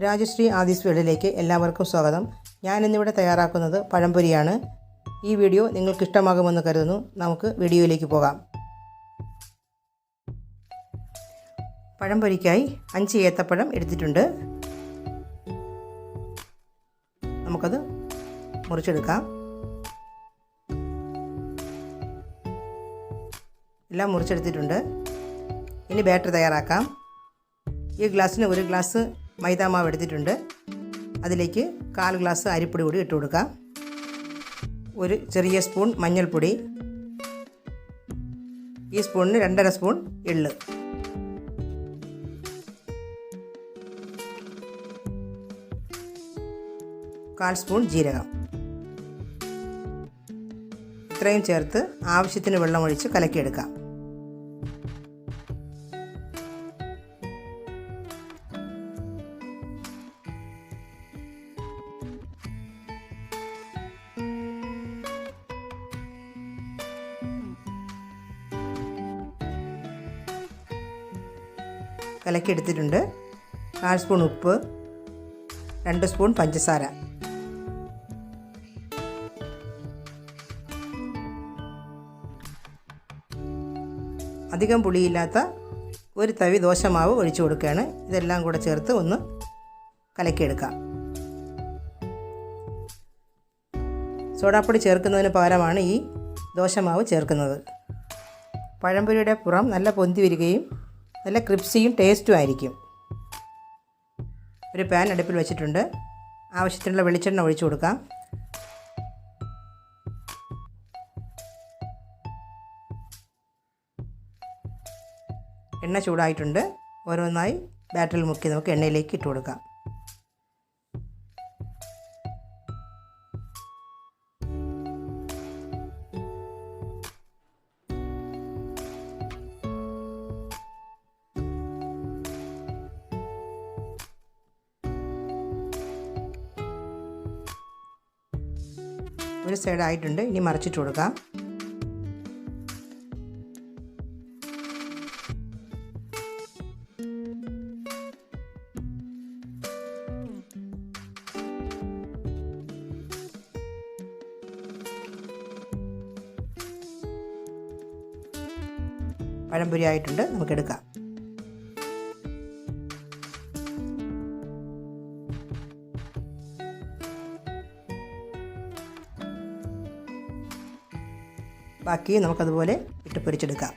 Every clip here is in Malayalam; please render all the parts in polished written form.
രാജശ്രീ ആദിസ് വേൾഡിലേക്ക് എല്ലാവർക്കും സ്വാഗതം. ഞാനിന്നിവിടെ തയ്യാറാക്കുന്നത് പഴംപൊരിയാണ്. ഈ വീഡിയോ നിങ്ങൾക്ക് ഇഷ്ടമാകുമെന്ന് കരുതുന്നു. നമുക്ക് വീഡിയോയിലേക്ക് പോകാം. പഴംപൊരിക്കായി 5 ഏത്തപ്പഴം എടുത്തിട്ടുണ്ട്. നമുക്കത് മുറിച്ചെടുക്കാം. എല്ലാം മുറിച്ചെടുത്തിട്ടുണ്ട്. ഇനി ബാറ്റർ തയ്യാറാക്കാം. ഈ ഗ്ലാസ്സിന് 1 ഗ്ലാസ് മൈദ മാവ് എടുത്തിട്ടുണ്ട്. അതിലേക്ക് 1/4 ഗ്ലാസ് അരിപ്പൊടി കൂടി ഇട്ട് കൊടുക്കാം. ഒരു ചെറിയ സ്പൂൺ മഞ്ഞൾപ്പൊടി, ഈ സ്പൂണിന് 2.5 സ്പൂൺ എള്ള്, കാൽ സ്പൂൺ ജീരകം. ഇത്രയും ചേർത്ത് ആവശ്യത്തിന് വെള്ളമൊഴിച്ച് കലക്കിയെടുക്കാം. കലക്കിയെടുത്തിട്ടുണ്ട്. 1/4 സ്പൂൺ ഉപ്പ്, 2 സ്പൂൺ പഞ്ചസാര, അധികം പുളിയില്ലാത്ത 1 തവി ദോശമാവ് ഒഴിച്ചു കൊടുക്കുകയാണ്. ഇതെല്ലാം കൂടെ ചേർത്ത് ഒന്ന് കലക്കിയെടുക്കാം. സോഡാപ്പൊടി ചേർക്കുന്നതിന് പകരമാണ് ഈ ദോശമാവ് ചേർക്കുന്നത്. പഴംപൊരിയുടെ പുറം നല്ല പൊന്തി വരികയും നല്ല ക്രിപ്സിയും ടേസ്റ്റും ആയിരിക്കും. ഒരു പാൻ അടുപ്പിൽ വെച്ചിട്ടുണ്ട്. ആവശ്യത്തിനുള്ള വെളിച്ചെണ്ണ ഒഴിച്ചു കൊടുക്കാം. എണ്ണ ചൂടായിട്ടുണ്ട്. ഓരോന്നായി ബാറ്ററിൽ മുക്കി നമുക്ക് എണ്ണയിലേക്ക് ഇട്ട് കൊടുക്കാം. ഒരു സൈഡ് ആയിട്ടുണ്ട്. ഇനി മറിച്ചിട്ട് കൊടുക്കാം. പഴംപൊരി ആയിട്ടുണ്ട്. നമുക്കെടുക്കാം. ബാക്കി നമുക്കതുപോലെ ഇട്ട് പൊരിച്ചെടുക്കാം.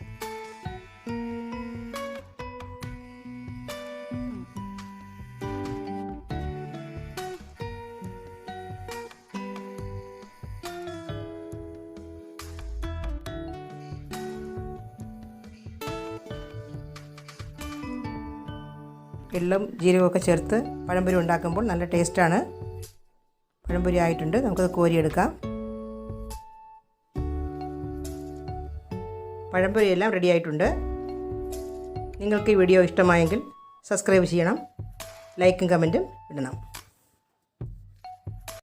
എള്ളും ജീരകമൊക്കെ ചേർത്ത് പഴംപൊരി ഉണ്ടാക്കുമ്പോൾ നല്ല ടേസ്റ്റാണ്. പഴംപൊരി ആയിട്ടുണ്ട്. നമുക്കത് കോരിയെടുക്കാം. പഴംപൊരി എല്ലാം റെഡി ആയിട്ടുണ്ട്. നിങ്ങൾക്ക് ഈ വീഡിയോ ഇഷ്ടമായെങ്കിൽ സബ്സ്ക്രൈബ് ചെയ്യണം, ലൈക്കും കമൻറ്റും ഇടണം.